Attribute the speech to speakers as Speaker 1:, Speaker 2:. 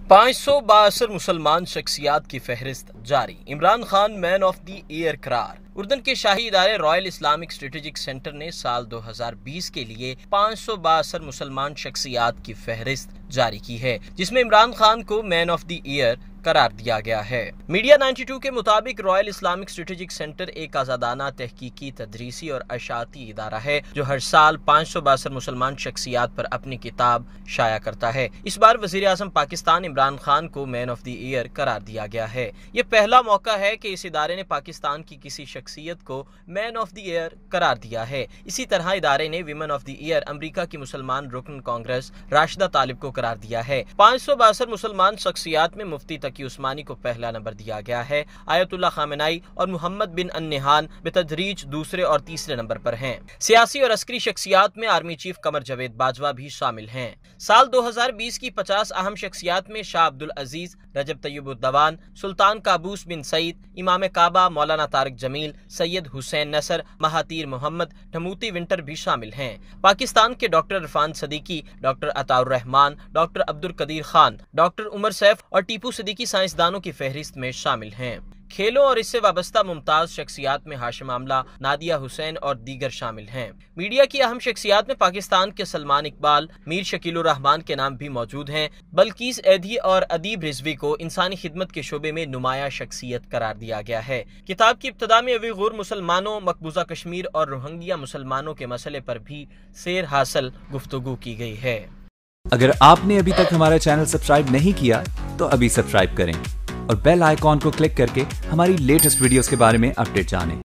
Speaker 1: 500 बाअसर मुसलमान शख्सियात की फहरिस्त जारी। Imran Khan man of the year करार। उर्दन के शाही इदारे रॉयल इस्लामिक स्ट्रेटेजिक सेंटर ने साल 2020 के लिए 500 बाअसर मुसलमान शख्सियात की फहरिस्त जारी की है, जिसमें इमरान खान को मैन ऑफ द ईयर करार दिया गया है। मीडिया 92 के मुताबिक रॉयल इस्लामिक स्ट्रेटेजिक सेंटर एक आजादाना तहकीकी, तदरीसी और अशाती इदारा है जो हर साल 500 बाअसर मुसलमान शख्सियात पर अपनी किताब शाया करता है। इस बार वजीर आज़म पाकिस्तान इमरान खान को मैन ऑफ द ईयर करार दिया गया है। ये पहला मौका है कि इस इदारे ने पाकिस्तान की किसी शख्सियत को मैन ऑफ द ईयर करार दिया है। इसी तरह इदारे ने विमेन ऑफ द ईयर अमरीका की मुसलमान रुकन कांग्रेस राशिदा तालिब को करार दिया है। 500 बाअसर मुसलमान शख्सियात में मुफ्ती तकी उस्मानी को पहला नंबर दिया गया है। आयतुल्लाह खामेनाई और मोहम्मद बिन अन्नेहान बेतदरीज दूसरे और तीसरे नंबर पर हैं। सियासी और अस्करी शख्सियात में आर्मी चीफ कमर जावेद बाजवा भी शामिल हैं। साल 2020 की 50 अहम शख्सियात में Shah Abdul Aziz, Recep Tayyip Erdogan, Sultan Qaboos bin Said, इमाम Kaaba Maulana Tariq Jameel, Syed Hussain Nasr, Mahathir Mohamad, Timothy Winter भी शामिल हैं। पाकिस्तान के doctor Irfan Siddiqui, doctor Ataur Rahman, doctor Abdul Qadeer Khan, doctor Umar Saif और टीपू सदीकी साइंसदानों की फहरिस्त में शामिल हैं। खेलों और इससे वाबस्ता मुमताज शख्सियात में हाशिम आमला, नादिया हुसैन और दीगर शामिल हैं। मीडिया की अहम शख्सियात में पाकिस्तान के सलमान इकबाल, मीर शकीलुर रहमान के नाम भी मौजूद हैं। बल्कीस ऐधी और अदीब रिजवी को इंसानी खिदमत के शोबे में नुमाया शख्सियत करार दिया गया है। किताब की इब्तदा में उइगुर मुसलमानों, मकबूजा कश्मीर और रोहिंग्या मुसलमानों के मसले पर भी सेर हासिल गुफ्तगू की गई है।
Speaker 2: अगर आपने अभी तक हमारा चैनल सब्सक्राइब नहीं किया तो अभी सब्सक्राइब करें और बेल आइकॉन को क्लिक करके हमारी लेटेस्ट वीडियोस के बारे में अपडेट जानें।